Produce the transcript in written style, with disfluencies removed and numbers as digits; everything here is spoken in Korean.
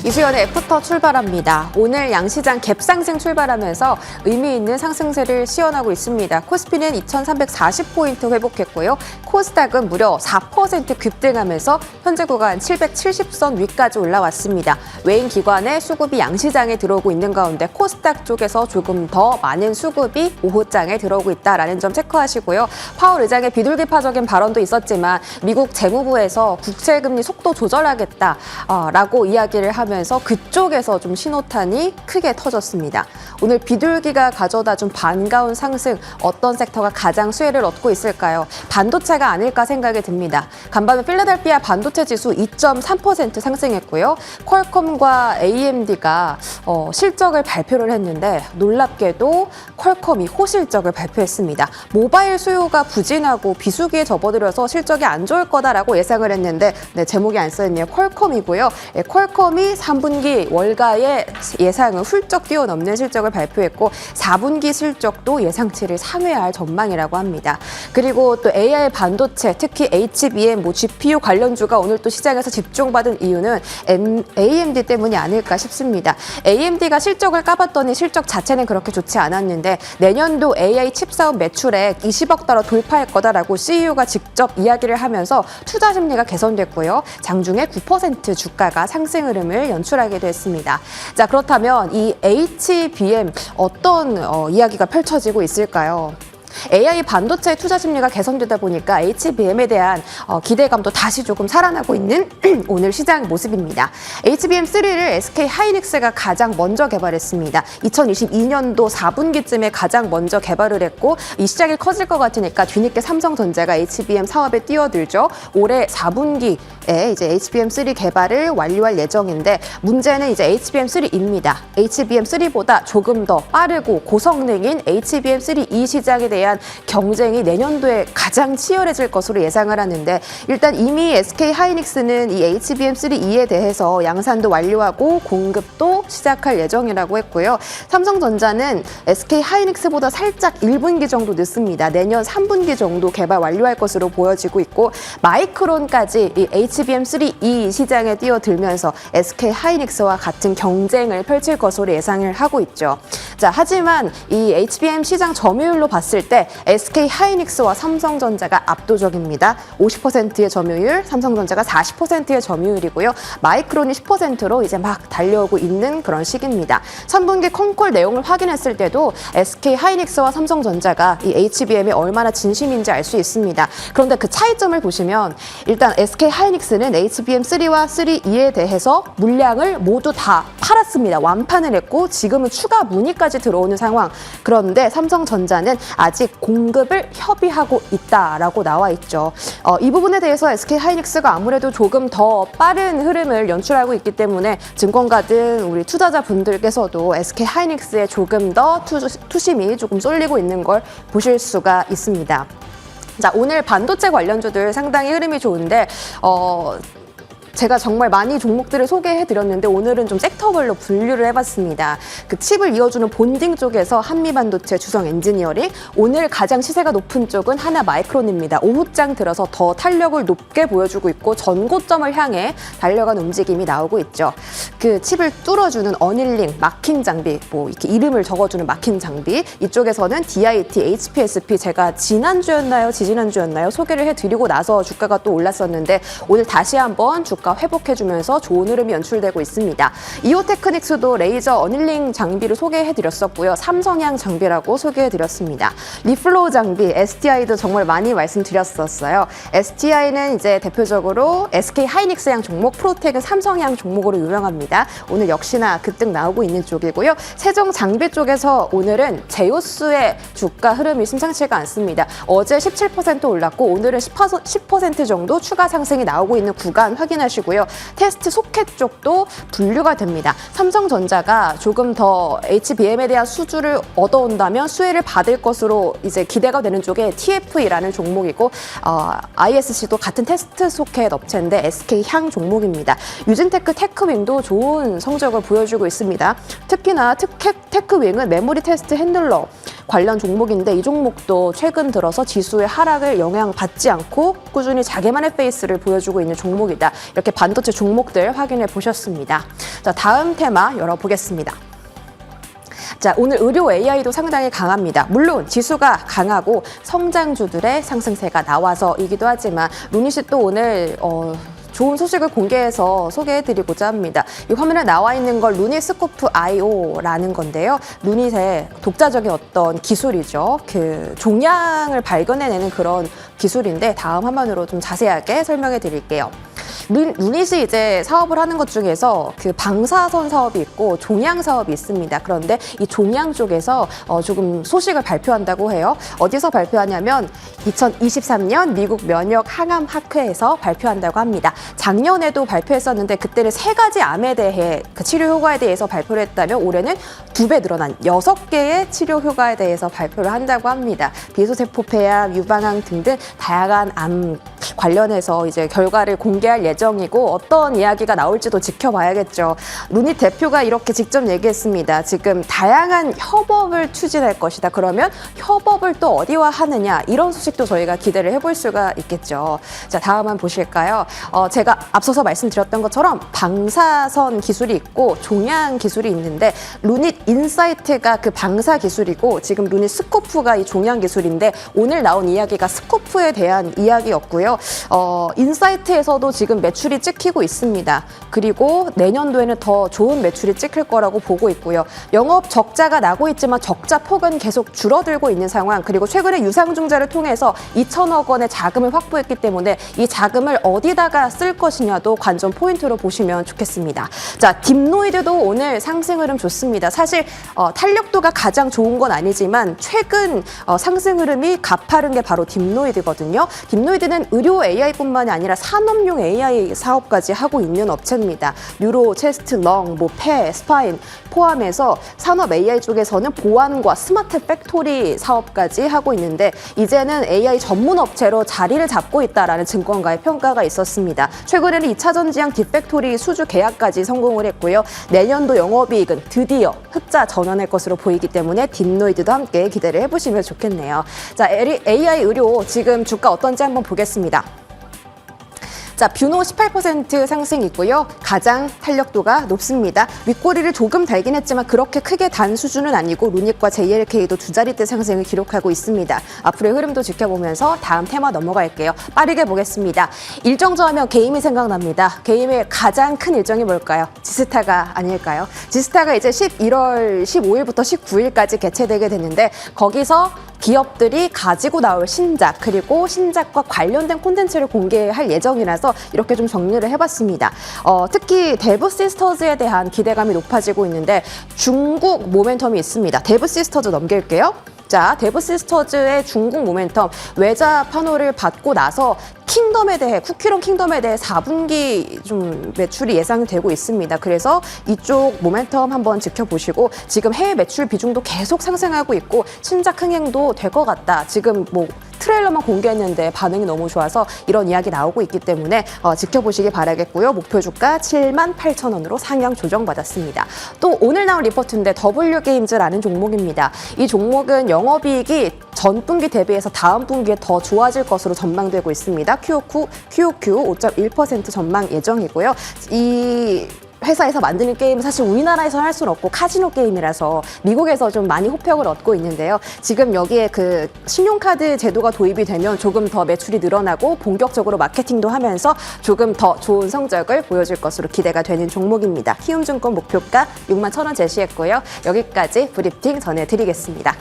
이수연의 애프터 출발합니다. 오늘 양시장 갭상승 출발하면서 의미 있는 상승세를 시현하고 있습니다. 코스피는 2,340포인트 회복했고요. 코스닥은 무려 4% 급등하면서 현재 구간 770선 위까지 올라왔습니다. 외인 기관의 수급이 양시장에 들어오고 있는 가운데 코스닥 쪽에서 조금 더 많은 수급이 오후장에 들어오고 있다는 점 체크하시고요. 파월 의장의 비둘기파적인 발언도 있었지만 미국 재무부에서 국채금리 속도 조절하겠다라고 이야기를 하면서 그쪽에서 좀 신호탄이 크게 터졌습니다. 오늘 비둘기가 가져다 준 반가운 상승, 어떤 섹터가 가장 수혜를 얻고 있을까요? 반도체가 아닐까 생각이 듭니다. 간밤에 필라델피아 반도체 지수 2.3% 상승했고요. 퀄컴과 AMD가 실적을 발표를 했는데 놀랍게도 퀄컴이 호실적을 발표했습니다. 모바일 수요가 부진하고 비수기에 접어들어서 실적이 안 좋을 거다라고 예상을 했는데 제목이 안 써있네요. 퀄컴이고요. 퀄컴이 3분기 월가의 예상을 훌쩍 뛰어넘는 실적을 발표했고 4분기 실적도 예상치를 상회할 전망이라고 합니다. 그리고 또 AI 반도체, 특히 HBM, GPU 관련주가 오늘 또 시장에서 집중받은 이유는 AMD 때문이 아닐까 싶습니다. AMD가 실적을 까봤더니 실적 자체는 그렇게 좋지 않았는데 내년도 AI 칩 사업 매출액 20억 달러 돌파할 거다라고 CEO가 직접 이야기를 하면서 투자 심리가 개선됐고요. 장중에 9% 주가가 상승 흐름을 연출하게 됐습니다. 자, 그렇다면 이 HBM 어떤 이야기가 펼쳐지고 있을까요? AI 반도체 투자 심리가 개선되다 보니까 HBM에 대한 기대감도 다시 조금 살아나고 있는 오늘 시장 모습입니다. HBM3를 SK 하이닉스가 가장 먼저 개발했습니다. 2022년도 4분기쯤에 가장 먼저 개발을 했고 이 시장이 커질 것 같으니까 뒤늦게 삼성전자가 HBM 사업에 뛰어들죠. 올해 4분기에 이제 HBM3 개발을 완료할 예정인데 문제는 이제 HBM3입니다. HBM3보다 조금 더 빠르고 고성능인 HBM3E 시장에 대한 경쟁이 내년도에 가장 치열해질 것으로 예상을 하는데 일단 이미 SK 하이닉스는 이 HBM3E에 대해서 양산도 완료하고 공급도 시작할 예정이라고 했고요. 삼성전자는 SK 하이닉스보다 살짝 1분기 정도 늦습니다. 내년 3분기 정도 개발 완료할 것으로 보여지고 있고 마이크론까지 이 HBM3E 시장에 뛰어들면서 SK 하이닉스와 같은 경쟁을 펼칠 것으로 예상을 하고 있죠. 자, 하지만 이 HBM 시장 점유율로 봤을 때 SK 하이닉스와 삼성전자가 압도적입니다. 50%의 점유율, 삼성전자가 40%의 점유율이고요. 마이크론이 10%로 이제 막 달려오고 있는 그런 시기입니다. 3분기 컴콜 내용을 확인했을 때도 SK 하이닉스와 삼성전자가 이 HBM에 얼마나 진심인지 알 수 있습니다. 그런데 그 차이점을 보시면 일단 SK 하이닉스는 HBM3와 3E에 대해서 물량을 모두 다 팔았습니다. 완판을 했고 지금은 추가 문의까지 들어오는 상황. 그런데 삼성전자는 아직 공급을 협의하고 있다라고 나와 있죠. 이 부분에 대해서 SK 하이닉스가 아무래도 조금 더 빠른 흐름을 연출하고 있기 때문에 증권가든 우리 투자자분들께서도 SK 하이닉스에 조금 더 투심이 조금 쏠리고 있는 걸 보실 수가 있습니다. 자, 오늘 반도체 관련주들 상당히 흐름이 좋은데 제가 정말 많이 종목들을 소개해드렸는데 오늘은 좀 섹터별로 분류를 해봤습니다. 그 칩을 이어주는 본딩 쪽에서 한미반도체, 주성엔지니어링, 오늘 가장 시세가 높은 쪽은 하나마이크론입니다. 오후장 들어서 더 탄력을 높게 보여주고 있고 전고점을 향해 달려가는 움직임이 나오고 있죠. 그 칩을 뚫어주는 어닐링, 마킹 장비, 뭐 이렇게 이름을 적어주는 마킹 장비, 이쪽에서는 DIT, HPSP 제가 지난주였나요, 지지난주였나요 소개를 해드리고 나서 주가가 또 올랐었는데 오늘 다시 한번 주가 회복해주면서 좋은 흐름이 연출되고 있습니다. 이오테크닉스도 레이저 어닐링 장비를 소개해드렸었고요. 삼성향 장비라고 소개해드렸습니다. 리플로우 장비, STI도 정말 많이 말씀드렸었어요. STI는 이제 대표적으로 SK 하이닉스향 종목, 프로텍은 삼성향 종목으로 유명합니다. 오늘 역시나 급등 나오고 있는 쪽이고요. 세종 장비 쪽에서 오늘은 제우스의 주가 흐름이 심상치가 않습니다. 어제 17% 올랐고 오늘은 10% 정도 추가 상승이 나오고 있는 구간 확인하시고 고요. 테스트 소켓 쪽도 분류가 됩니다. 삼성전자가 조금 더 HBM에 대한 수주를 얻어온다면 수혜를 받을 것으로 이제 기대가 되는 쪽에 TFE라는 종목이고 ISC도 같은 테스트 소켓 업체인데 SK향 종목입니다. 유진테크 테크윙도 좋은 성적을 보여주고 있습니다. 특히나 테크윙은 메모리 테스트 핸들러 관련 종목인데 이 종목도 최근 들어서 지수의 하락을 영향받지 않고 꾸준히 자기만의 페이스를 보여주고 있는 종목이다. 이렇게 반도체 종목들 확인해 보셨습니다. 자, 다음 테마 열어보겠습니다. 자, 오늘 의료 AI도 상당히 강합니다. 물론 지수가 강하고 성장주들의 상승세가 나와서이기도 하지만 루닛이 또 오늘 좋은 소식을 공개해서 소개해드리고자 합니다. 이 화면에 나와 있는 걸 루닛 스코프 IO라는 건데요. 루닛의 독자적인 어떤 기술이죠. 그 종양을 발견해내는 그런 기술인데 다음 화면으로 좀 자세하게 설명해 드릴게요. 루닛이 이제 사업을 하는 것 중에서 그 방사선 사업이 있고 종양 사업이 있습니다. 그런데 이 종양 쪽에서 조금 소식을 발표한다고 해요. 어디서 발표하냐면 2023년 미국 면역 항암 학회에서 발표한다고 합니다. 작년에도 발표했었는데 그때는 3가지 암에 대해 그 치료 효과에 대해서 발표를 했다면 올해는 2배 늘어난 6개의 치료 효과에 대해서 발표를 한다고 합니다. 비소세포 폐암, 유방암 등등 다양한 암 관련해서 이제 결과를 공개할 예정이고 어떤 이야기가 나올지도 지켜봐야겠죠. 루닛 대표가 이렇게 직접 얘기했습니다. 지금 다양한 협업을 추진할 것이다. 그러면 협업을 또 어디와 하느냐 이런 소식도 저희가 기대를 해볼 수가 있겠죠. 자, 다음 한번 보실까요? 제가 앞서서 말씀드렸던 것처럼 방사선 기술이 있고 종양 기술이 있는데 루닛 인사이트가 그 방사 기술이고 지금 루닛 스코프가 이 종양 기술인데 오늘 나온 이야기가 스코프에 대한 이야기였고요. 인사이트에서도 지금 매출이 찍히고 있습니다. 그리고 내년도에는 더 좋은 매출이 찍힐 거라고 보고 있고요. 영업 적자가 나고 있지만 적자 폭은 계속 줄어들고 있는 상황. 그리고 최근에 유상증자를 통해서 2천억 원의 자금을 확보했기 때문에 이 자금을 어디다가 쓸 것이냐도 관전 포인트로 보시면 좋겠습니다. 자, 딥노이드도 오늘 상승 흐름 좋습니다. 사실 탄력도가 가장 좋은 건 아니지만 최근 상승 흐름이 가파른 게 바로 딥노이드거든요. 딥노이드는 의료 AI뿐만이 아니라 산업용 AI 사업까지 하고 있는 업체입니다. 뉴로, 체스트, 렁, 폐, 스파인 포함해서 산업 AI 쪽에서는 보안과 스마트 팩토리 사업까지 하고 있는데 이제는 AI 전문 업체로 자리를 잡고 있다라는 증권가의 평가가 있었습니다. 최근에는 2차 전지향 딥팩토리 수주 계약까지 성공을 했고요. 내년도 영업이익은 드디어 흑자 전환할 것으로 보이기 때문에 딥노이드도 함께 기대를 해보시면 좋겠네요. 자, AI 의료 지금 주가 어떤지 한번 보겠습니다. 자, 뷰노 18% 상승이고요. 가장 탄력도가 높습니다. 윗꼬리를 조금 달긴 했지만 그렇게 크게 단 수준은 아니고 루닛과 JLK도 두 자릿대 상승을 기록하고 있습니다. 앞으로의 흐름도 지켜보면서 다음 테마 넘어갈게요. 빠르게 보겠습니다. 일정주 하면 게임이 생각납니다. 게임의 가장 큰 일정이 뭘까요? 지스타가 아닐까요? 지스타가 이제 11월 15일부터 19일까지 개최되게 됐는데 거기서 기업들이 가지고 나올 신작 그리고 신작과 관련된 콘텐츠를 공개할 예정이라서 이렇게 좀 정리를 해봤습니다. 특히 데브 시스터즈에 대한 기대감이 높아지고 있는데 중국 모멘텀이 있습니다. 데브 시스터즈 넘길게요. 자, 데브 시스터즈의 중국 모멘텀 외자 판호를 받고 나서 킹덤에 대해 쿠키런 킹덤에 대해 4분기 좀 매출이 예상되고 있습니다. 그래서 이쪽 모멘텀 한번 지켜보시고 지금 해외 매출 비중도 계속 상승하고 있고 신작 흥행도 될 것 같다. 지금 뭐 트레일러만 공개했는데 반응이 너무 좋아서 이런 이야기 나오고 있기 때문에 지켜보시기 바라겠고요. 목표 주가 78,000원으로 상향 조정받았습니다. 또 오늘 나온 리포트인데 W게임즈라는 종목입니다. 이 종목은 영업이익이 전 분기 대비해서 다음 분기에 더 좋아질 것으로 전망되고 있습니다. QOQ 5.1% 전망 예정이고요. 이 회사에서 만드는 게임은 사실 우리나라에서 할 수는 없고 카지노 게임이라서 미국에서 좀 많이 호평을 얻고 있는데요. 지금 여기에 그 신용카드 제도가 도입이 되면 조금 더 매출이 늘어나고 본격적으로 마케팅도 하면서 조금 더 좋은 성적을 보여줄 것으로 기대가 되는 종목입니다. 키움증권 목표가 61,000원 제시했고요. 여기까지 브리핑 전해드리겠습니다.